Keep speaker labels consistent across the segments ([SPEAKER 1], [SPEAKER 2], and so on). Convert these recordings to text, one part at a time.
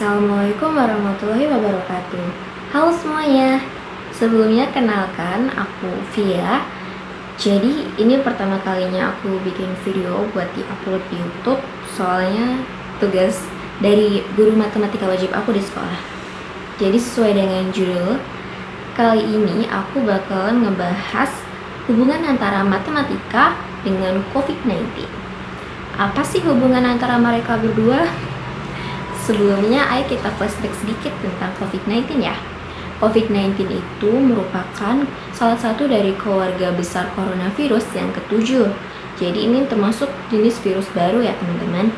[SPEAKER 1] Assalamualaikum warahmatullahi wabarakatuh. Halo semuanya. Sebelumnya kenalkan aku Via. Jadi ini pertama kalinya aku bikin video buat diupload di YouTube. Soalnya tugas dari guru matematika wajib aku di sekolah. Jadi sesuai dengan judul, kali ini aku bakalan ngebahas hubungan antara matematika dengan COVID-19. Apa sih hubungan antara mereka berdua? Sebelumnya, ayo kita flashback sedikit tentang COVID-19 ya. COVID-19 itu merupakan salah satu dari keluarga besar coronavirus yang ketujuh. Jadi ini termasuk jenis virus baru ya teman-teman.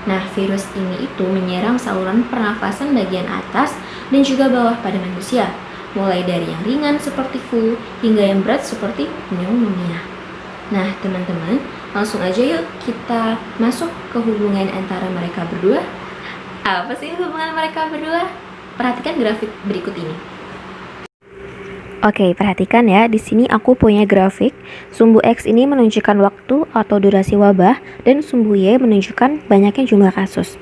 [SPEAKER 1] Nah, virus ini itu menyerang saluran pernafasan bagian atas dan juga bawah pada manusia. Mulai dari yang ringan seperti flu hingga yang berat seperti pneumonia. Nah, teman-teman, langsung aja yuk kita masuk ke hubungan antara mereka berdua. Apa sih hubungan mereka berdua? Perhatikan grafik berikut ini.
[SPEAKER 2] Oke, perhatikan ya. Di sini aku punya grafik. Sumbu X ini menunjukkan waktu atau durasi wabah dan sumbu Y menunjukkan banyaknya jumlah kasus.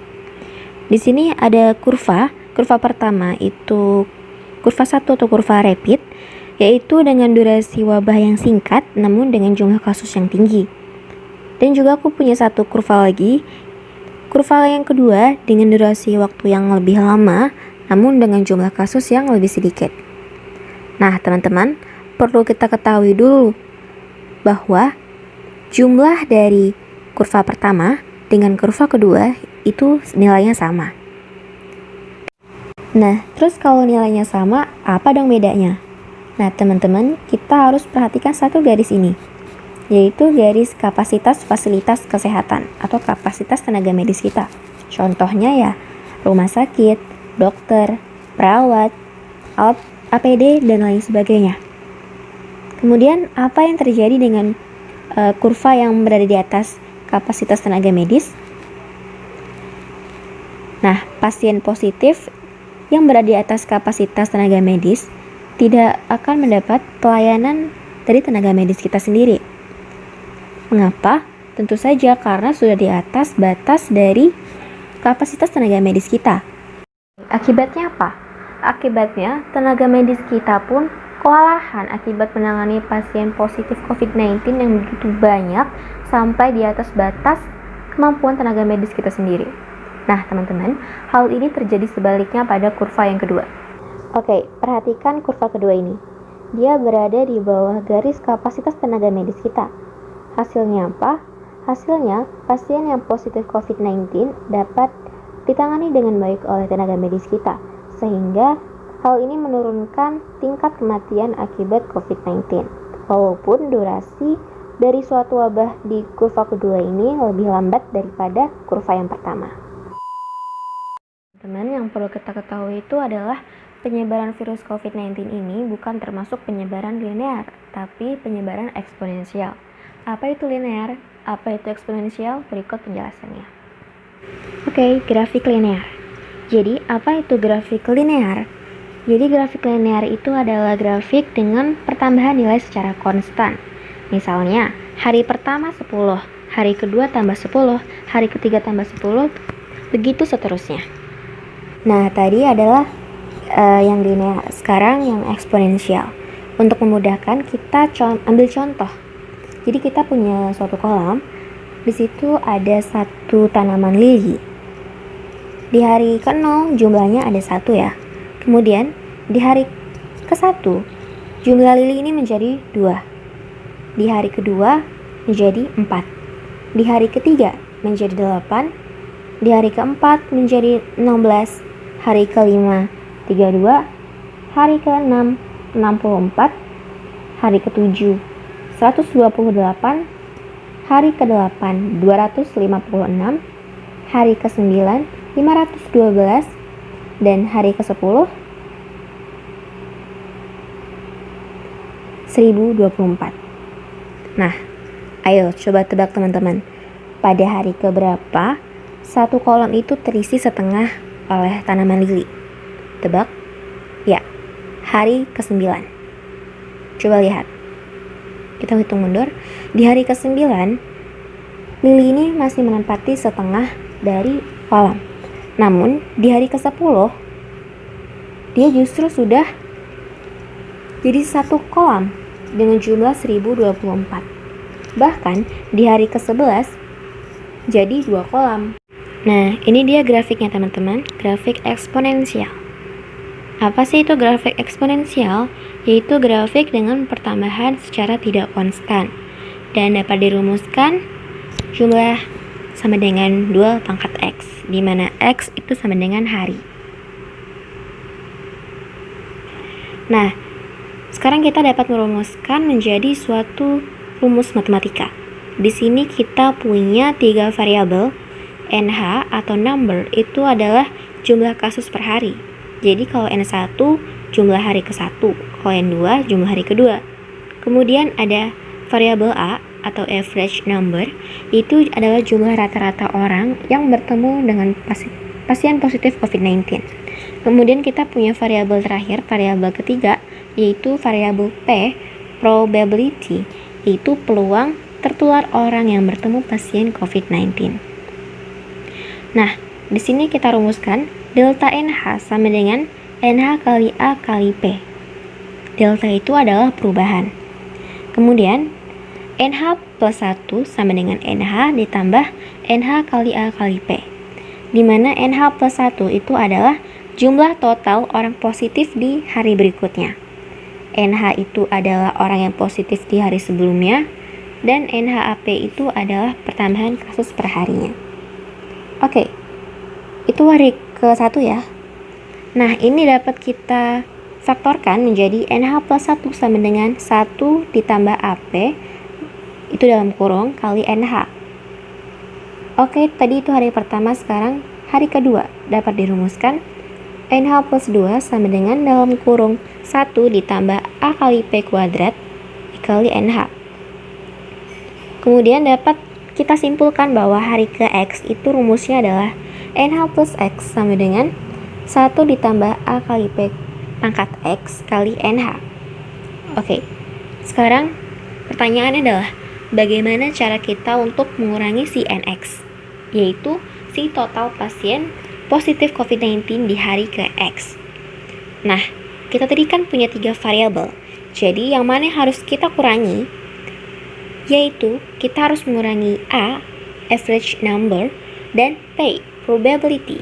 [SPEAKER 2] Di sini ada kurva. Kurva pertama itu kurva 1 atau kurva rapid, yaitu dengan durasi wabah yang singkat namun dengan jumlah kasus yang tinggi. Dan juga aku punya satu kurva lagi. Kurva yang kedua dengan durasi waktu yang lebih lama, namun dengan jumlah kasus yang lebih sedikit. Nah, teman-teman, perlu kita ketahui dulu bahwa jumlah dari kurva pertama dengan kurva kedua itu nilainya sama. Nah, terus kalau nilainya sama, apa dong bedanya? Nah, teman-teman, kita harus perhatikan satu garis ini, yaitu garis kapasitas fasilitas kesehatan atau kapasitas tenaga medis kita. Contohnya ya, rumah sakit, dokter, perawat, alat APD, dan lain sebagainya. Kemudian, apa yang terjadi dengan kurva yang berada di atas kapasitas tenaga medis? Nah, pasien positif yang berada di atas kapasitas tenaga medis tidak akan mendapat pelayanan dari tenaga medis kita sendiri. Mengapa? Tentu saja karena sudah di atas batas dari kapasitas tenaga medis kita. Akibatnya apa? Akibatnya tenaga medis kita pun kewalahan akibat menangani pasien positif COVID-19 yang begitu banyak sampai di atas batas kemampuan tenaga medis kita sendiri. Nah, teman-teman, hal ini terjadi sebaliknya pada kurva yang kedua. Oke, perhatikan kurva kedua ini. Dia berada di bawah garis kapasitas tenaga medis kita. Hasilnya apa? Hasilnya, pasien yang positif COVID-19 dapat ditangani dengan baik oleh tenaga medis kita, sehingga hal ini menurunkan tingkat kematian akibat COVID-19. Walaupun durasi dari suatu wabah di kurva kedua ini lebih lambat daripada kurva yang pertama. Teman, yang perlu kita ketahui itu adalah penyebaran virus COVID-19 ini bukan termasuk penyebaran linear, tapi penyebaran eksponensial. Apa itu linear? Apa itu eksponensial? Berikut penjelasannya. Oke, grafik linear. Jadi, apa itu grafik linear? Jadi, grafik linear itu adalah grafik dengan pertambahan nilai secara konstan. Misalnya, hari pertama 10, hari kedua tambah 10, hari ketiga tambah 10, begitu seterusnya. Nah, tadi adalah yang linear. Sekarang yang eksponensial. Untuk memudahkan, kita ambil contoh. Jadi kita punya suatu kolam, di situ ada satu tanaman lili. Di hari ke-0 jumlahnya ada 1 ya. Kemudian di hari ke-1 jumlah lili ini menjadi 2. Di hari kedua menjadi 4. Di hari ketiga menjadi 8. Di hari keempat menjadi 16. Hari kelima 32. Hari ke-6 64. Hari ke-7 128, hari ke-8 256, hari ke-9 512, dan hari ke-10 1024. Nah, ayo coba tebak teman-teman. Pada hari keberapa satu kolam itu terisi setengah oleh tanaman lili? Tebak? Ya, hari ke-9. Coba lihat. Kita hitung mundur. Di hari ke-9, lili ini masih menempati setengah dari kolam. Namun di hari ke-10 dia justru sudah jadi satu kolam dengan jumlah 1024. Bahkan di hari ke-11 jadi 2 kolam. Nah, ini dia grafiknya teman-teman, grafik eksponensial. Apa sih itu grafik eksponensial? Yaitu grafik dengan pertambahan secara tidak konstan dan dapat dirumuskan jumlah sama dengan 2 pangkat X, di mana X itu sama dengan hari. Nah, sekarang kita dapat merumuskan menjadi suatu rumus matematika. Di sini kita punya 3 variabel. NH atau number itu adalah jumlah kasus per hari. Jadi kalau N1 jumlah hari ke-1, kalau N2 jumlah hari kedua. Kemudian ada variabel A atau average number, itu adalah jumlah rata-rata orang yang bertemu dengan pasien positif COVID-19. Kemudian kita punya variabel terakhir, variabel ketiga, yaitu variabel P, probability, itu peluang tertular orang yang bertemu pasien COVID-19. Nah, di sini kita rumuskan delta NH sama dengan NH kali A kali P. Delta itu adalah perubahan. Kemudian, NH plus 1 sama dengan NH ditambah NH kali A kali P. Di mana NH plus 1 itu adalah jumlah total orang positif di hari berikutnya. NH itu adalah orang yang positif di hari sebelumnya, dan NHAP itu adalah pertambahan kasus per harinya. Oke, itu hari ke-1 ya. Nah, ini dapat kita faktorkan menjadi NH plus 1 sama dengan 1 ditambah AP, itu dalam kurung, kali NH. Oke, tadi itu hari pertama, sekarang hari kedua dapat dirumuskan NH plus 2 sama dengan dalam kurung 1 ditambah A kali P kuadrat dikali NH. Kemudian dapat kita simpulkan bahwa hari ke-X itu rumusnya adalah NH plus X sama dengan 1 ditambah A kali P pangkat X kali NH. Oke, sekarang pertanyaannya adalah bagaimana cara kita untuk mengurangi si NX, yaitu si total pasien positif COVID-19 di hari ke-X. Nah, kita tadi kan punya 3 variabel, jadi yang mana yang harus kita kurangi? Yaitu kita harus mengurangi A, average number, dan P, probability.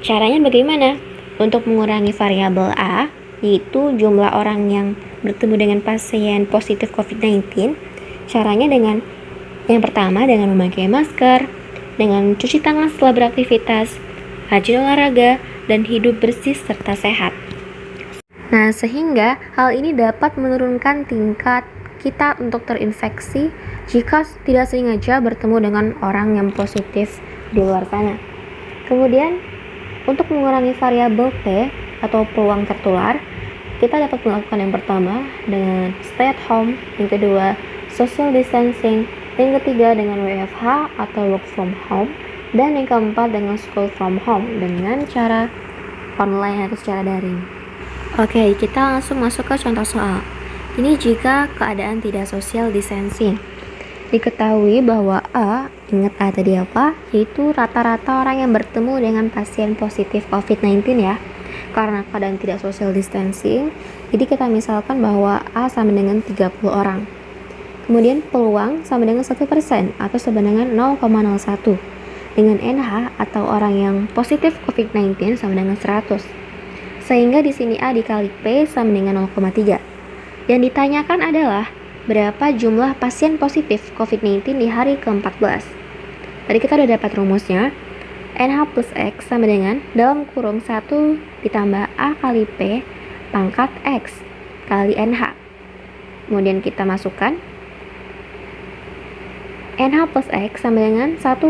[SPEAKER 2] Caranya bagaimana? Untuk mengurangi variabel A, yaitu jumlah orang yang bertemu dengan pasien positif COVID-19, caranya dengan yang pertama dengan memakai masker, dengan cuci tangan setelah beraktivitas, rajin olahraga, dan hidup bersih serta sehat. Nah, sehingga hal ini dapat menurunkan tingkat kita untuk terinfeksi jika tidak sengaja bertemu dengan orang yang positif di luar sana. Kemudian, untuk mengurangi variabel P atau peluang tertular, kita dapat melakukan yang pertama dengan stay at home, yang kedua social distancing, yang ketiga dengan WFH atau work from home, dan yang keempat dengan school from home dengan cara online atau secara daring. Oke, kita langsung masuk ke contoh soal. Ini jika keadaan tidak social distancing. Diketahui bahwa A, ingat A tadi apa? Yaitu rata-rata orang yang bertemu dengan pasien positif COVID-19 ya. Karena keadaan tidak social distancing, jadi kita misalkan bahwa A sama dengan 30 orang. Kemudian peluang sama dengan 1% atau sama dengan 0,01. Dengan NH atau orang yang positif COVID-19 sama dengan 100. Sehingga di sini A dikali P sama dengan 0,3. Yang ditanyakan adalah berapa jumlah pasien positif COVID-19 di hari ke-14. Tadi kita udah dapat rumusnya. NH plus X sama dengan dalam kurung 1 ditambah A kali P pangkat X kali NH. Kemudian kita masukkan NH plus X sama dengan 1,3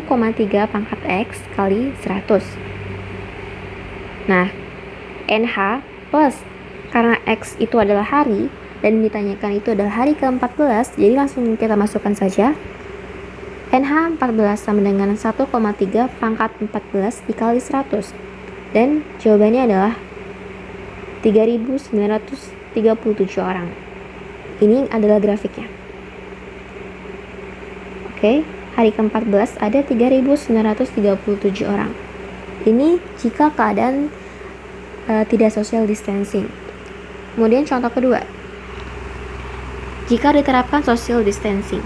[SPEAKER 2] pangkat X kali 100. Nah, NH plus, karena X itu adalah hari, dan ditanyakan itu adalah hari ke-14, jadi langsung kita masukkan saja. NH 14 sama dengan 1,3 pangkat 14 dikali 100. Dan jawabannya adalah 3.937 orang. Ini adalah grafiknya. Oke, hari ke-14 ada 3.937 orang. Ini jika keadaan tidak social distancing. Kemudian contoh kedua, jika diterapkan social distancing.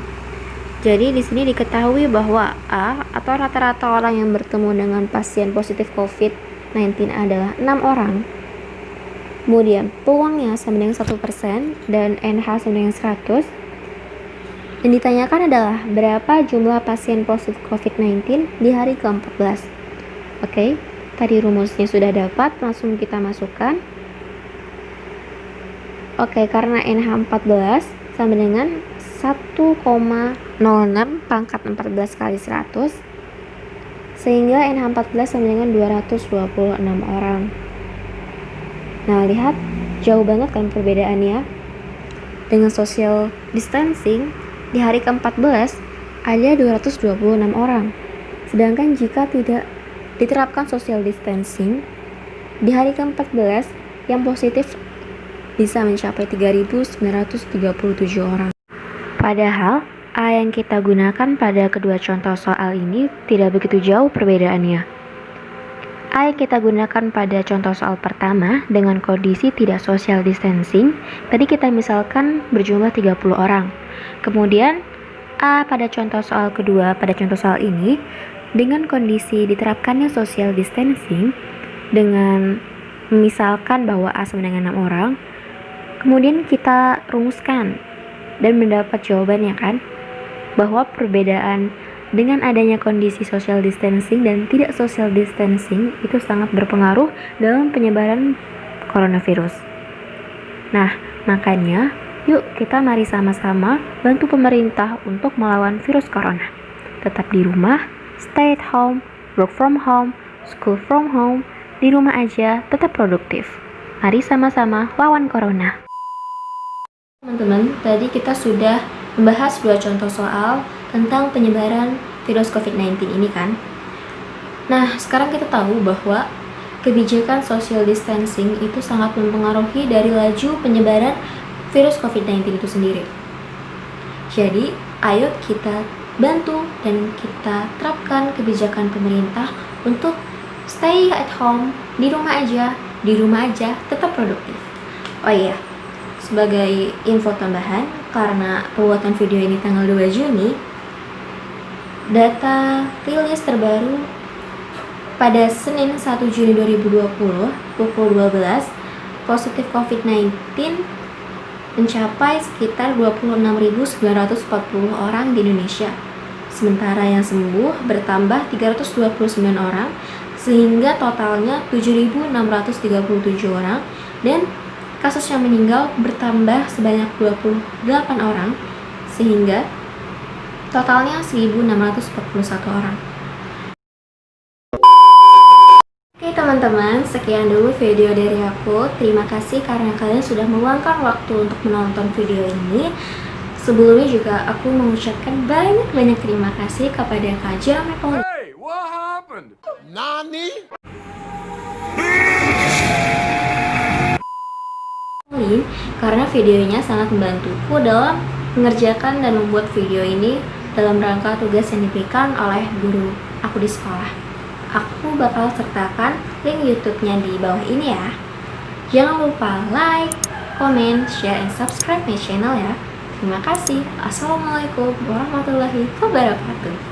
[SPEAKER 2] Jadi di sini diketahui bahwa A atau rata-rata orang yang bertemu dengan pasien positif COVID-19 adalah 6 orang. Kemudian peluangnya sama dengan 1% dan NH sama dengan 100. Yang ditanyakan adalah berapa jumlah pasien positif COVID-19 di hari ke-14. Oke, tadi rumusnya sudah dapat, langsung kita masukkan. Oke, karena NH 14 sama dengan 1,06 pangkat 14 kali 100, sehingga NH 14 sama dengan 226 orang. Nah, lihat, jauh banget kan perbedaannya. Dengan social distancing, di hari ke-14 ada 226 orang. Sedangkan jika tidak diterapkan social distancing, di hari ke-14 yang positif bisa mencapai 3.937 orang. Padahal, A yang kita gunakan pada kedua contoh soal ini tidak begitu jauh perbedaannya. A yang kita gunakan pada contoh soal pertama dengan kondisi tidak social distancing, tadi kita misalkan berjumlah 30 orang. Kemudian, A pada contoh soal kedua pada contoh soal ini, dengan kondisi diterapkannya social distancing, dengan misalkan bahwa A sama dengan 6 orang, kemudian kita rumuskan dan mendapat jawabannya kan, bahwa perbedaan dengan adanya kondisi social distancing dan tidak social distancing itu sangat berpengaruh dalam penyebaran coronavirus. Nah, makanya yuk kita mari sama-sama bantu pemerintah untuk melawan virus corona. Tetap di rumah, stay at home, work from home, school from home, di rumah aja, tetap produktif. Mari sama-sama lawan corona.
[SPEAKER 1] Teman-teman, tadi kita sudah membahas dua contoh soal tentang penyebaran virus COVID-19 ini kan. Nah, sekarang kita tahu bahwa kebijakan social distancing itu sangat mempengaruhi dari laju penyebaran virus COVID-19 itu sendiri. Jadi, ayo kita bantu dan kita terapkan kebijakan pemerintah untuk stay at home, di rumah aja, tetap produktif. Oh iya, sebagai info tambahan, karena pembuatan video ini tanggal 2 Juni, data rilis terbaru pada Senin 1 Juni 2020 pukul 12, positif COVID-19 mencapai sekitar 26.940 orang di Indonesia. Sementara yang sembuh bertambah 329 orang, sehingga totalnya 7.637 orang, dan kasus yang meninggal bertambah sebanyak 28 orang, sehingga totalnya 1.641 orang. Oke teman-teman, sekian dulu video dari aku. Terima kasih karena kalian sudah meluangkan waktu untuk menonton video ini. Sebelumnya juga aku mengucapkan banyak terima kasih kepada Kak Jamie.
[SPEAKER 3] Hey, what happened? Nani?
[SPEAKER 1] Karena videonya sangat membantuku dalam mengerjakan dan membuat video ini dalam rangka tugas yang diberikan oleh guru aku di sekolah. Aku bakal sertakan link YouTube-nya di bawah ini ya. Jangan lupa like, comment, share, and subscribe my channel ya. Terima kasih. Assalamualaikum warahmatullahi wabarakatuh.